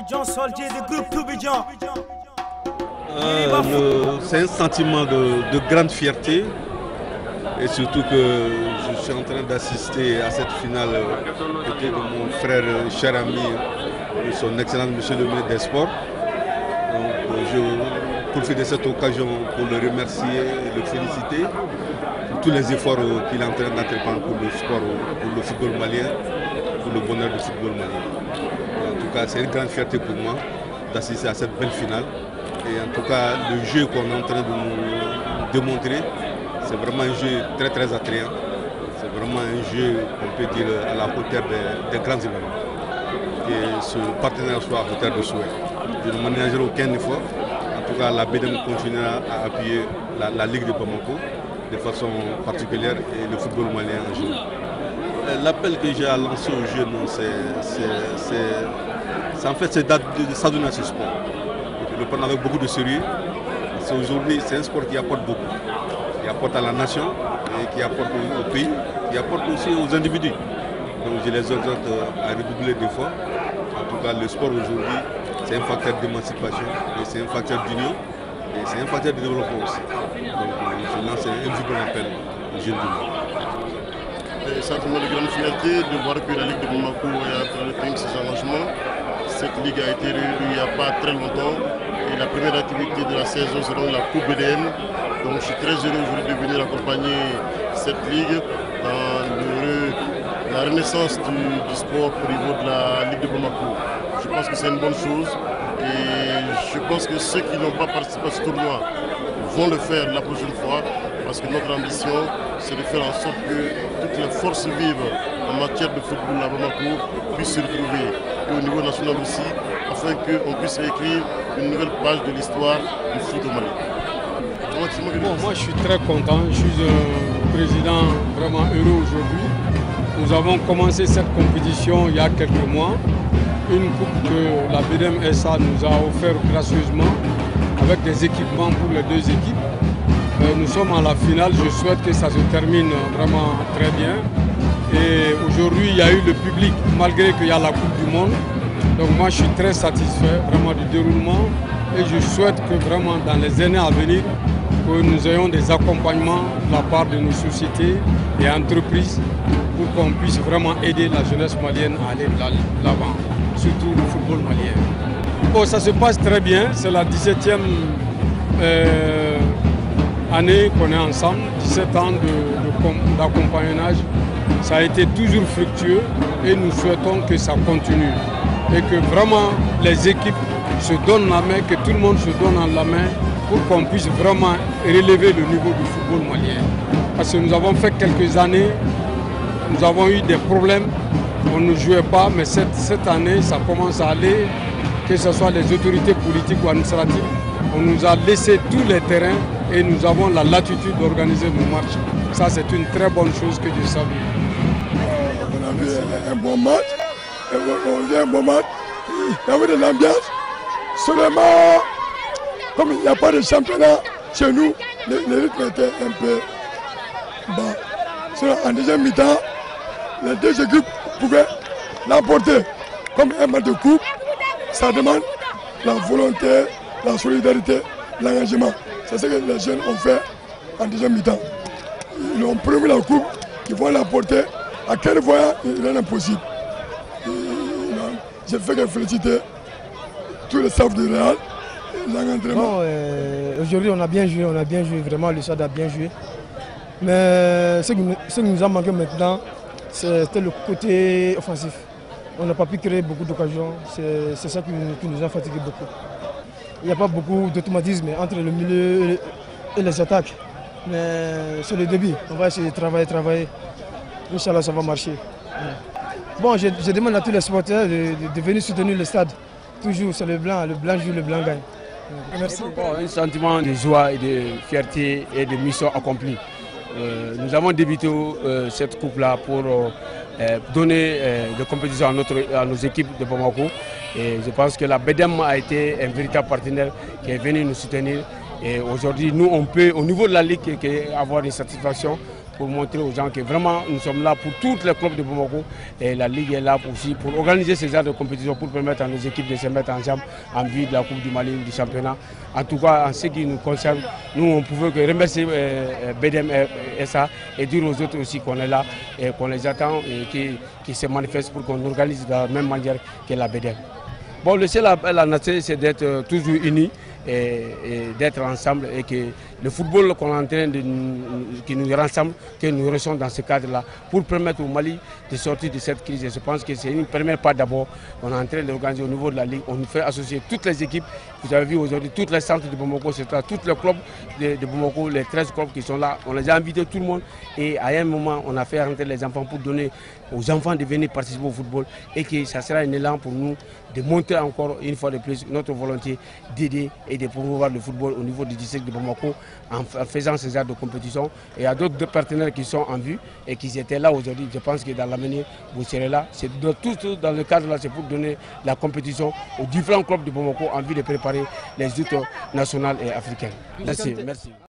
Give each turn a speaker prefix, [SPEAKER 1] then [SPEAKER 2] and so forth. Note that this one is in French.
[SPEAKER 1] C'est un sentiment de grande fierté et surtout que je suis en train d'assister à cette finale côté de mon frère, cher ami, son excellence monsieur le ministre des Sports. Donc, je profite de cette occasion pour le remercier et le féliciter pour tous les efforts qu'il est en train d'entreprendre pour le sport, pour le football malien, pour le bonheur du football malien. Et en tout cas, c'est une grande fierté pour moi d'assister à cette belle finale. Et en tout cas, le jeu qu'on est en train de nous démontrer, c'est vraiment un jeu très très attrayant. C'est vraiment un jeu, on peut dire, à la hauteur des grands événements. Et ce partenaire soit à hauteur de souhait. Je ne ménagerai aucun effort. En tout cas, la BDM continuera à appuyer la Ligue de Bamako de façon particulière et le football malien en général. L'appel que j'ai à lancer aux jeunes, c'est de s'adonner à ce sport. De le prendre avec beaucoup de sérieux. Aujourd'hui, c'est un sport qui apporte beaucoup. Qui apporte à la nation, et qui apporte au pays, qui apporte aussi aux individus. Donc je les exhorte à redoubler d'efforts. En tout cas, le sport aujourd'hui, c'est un facteur d'émancipation, et c'est un facteur d'union, et c'est un facteur de développement aussi. Donc je lance un vibrant appel aux jeunes du monde.
[SPEAKER 2] C'est vraiment une grande fierté de voir que la Ligue de Bamako est en train de prendre ses engagements. Cette ligue a été réunie il n'y a pas très longtemps et la première activité de la saison sera la Coupe BDM. Donc je suis très heureux aujourd'hui de venir accompagner cette ligue dans la renaissance du sport au niveau de la Ligue de Bamako. Je pense que c'est une bonne chose et je pense que ceux qui n'ont pas participé à ce tournoi vont le faire la prochaine fois parce que notre ambition c'est de faire en sorte que toutes les forces vives en matière de football à Bamako puissent se retrouver et au niveau national aussi afin qu'on puisse écrire une nouvelle page de l'histoire du foot au Mali.
[SPEAKER 3] Bon, moi je suis très content, je suis un président vraiment heureux aujourd'hui. Nous avons commencé cette compétition il y a quelques mois. Une coupe que la BDM SA nous a offert gracieusement avec des équipements pour les deux équipes. Nous sommes à la finale, je souhaite que ça se termine vraiment très bien. Et aujourd'hui il y a eu le public malgré qu'il y a la Coupe du Monde. Donc moi je suis très satisfait vraiment du déroulement et je souhaite que vraiment dans les années à venir que nous ayons des accompagnements de la part de nos sociétés et entreprises pour qu'on puisse vraiment aider la jeunesse malienne à aller de l'avant, surtout le football malien. Bon, ça se passe très bien, c'est la 17e année qu'on est ensemble, 17 ans d'accompagnage. Ça a été toujours fructueux et nous souhaitons que ça continue et que vraiment les équipes se donnent la main, que tout le monde se donne la main pour qu'on puisse vraiment relever le niveau du football malien. Parce que nous avons fait quelques années, nous avons eu des problèmes, on ne jouait pas, mais cette année ça commence à aller, que ce soit les autorités politiques ou administratives, on nous a laissé tous les terrains et nous avons la latitude d'organiser nos matchs. Ça c'est une très bonne chose que je salue.
[SPEAKER 4] On a vu un bon match, il y avait de l'ambiance, seulement comme il n'y a pas de championnat chez nous, le rythme était un peu bas. En deuxième mi-temps, les deux équipes pouvaient l'emporter. Comme un match de coupe, ça demande la volonté, la solidarité, l'engagement. C'est ce que les jeunes ont fait en deuxième mi-temps. Ils ont promis la coupe, ils vont l'emporter. À quel voyant, il est impossible. J'ai fait que féliciter tous les staffs du Real.
[SPEAKER 5] Bon, aujourd'hui on a bien joué, vraiment le stade a bien joué. Mais ce qui nous a manqué maintenant, c'était le côté offensif. On n'a pas pu créer beaucoup d'occasions, c'est ça qui nous a fatigué beaucoup. Il n'y a pas beaucoup d'automatisme entre le milieu et les attaques. Mais sur le début, on va essayer de travailler. Inch'Allah, ça va marcher. Bon, je demande à tous les supporters de venir soutenir le stade. Toujours, c'est le blanc joue, le blanc gagne.
[SPEAKER 3] Merci. Bon, un sentiment de joie et de fierté et de mission accomplie. Nous avons débuté cette coupe-là pour donner des compétitions à nos équipes de Bamako. Et je pense que la BDM a été un véritable partenaire qui est venu nous soutenir. Et aujourd'hui, nous, on peut, au niveau de la Ligue, avoir une satisfaction pour montrer aux gens que vraiment nous sommes là pour tous les clubs de Bamako et la Ligue est là aussi pour organiser ces genres de compétition pour permettre à nos équipes de se mettre ensemble en vue de la Coupe du Mali ou du championnat. En tout cas, en ce qui nous concerne, nous on pouvait que remercier BDM et ça et dire aux autres aussi qu'on est là et qu'on les attend et qui se manifestent pour qu'on organise de la même manière que la BDM. Bon, le seul appel à la nation, c'est d'être toujours unis et d'être ensemble et que le football qu'on est en train qui nous rassemble, que nous restons dans ce cadre-là pour permettre au Mali de sortir de cette crise. Et je pense que c'est une première part d'abord. On est en train d'organiser au niveau de la Ligue. On nous fait associer toutes les équipes. Vous avez vu aujourd'hui tous les centres de Bamako, c'est-à-dire tous les clubs de Bamako, les 13 clubs qui sont là. On les a invités tout le monde et à un moment, on a fait rentrer les enfants pour donner aux enfants de venir participer au football et que ça sera un élan pour nous de montrer encore une fois de plus notre volonté d'aider et de promouvoir le football au niveau du district de Bamako en faisant ces genres de compétition. Et il y a d'autres partenaires qui sont en vue et qui étaient là aujourd'hui. Je pense que dans l'avenir, vous serez là. C'est tout dans le cadre là, c'est pour donner la compétition aux différents clubs de Bamako en vue de préparer les luttes nationales et africaines. Merci.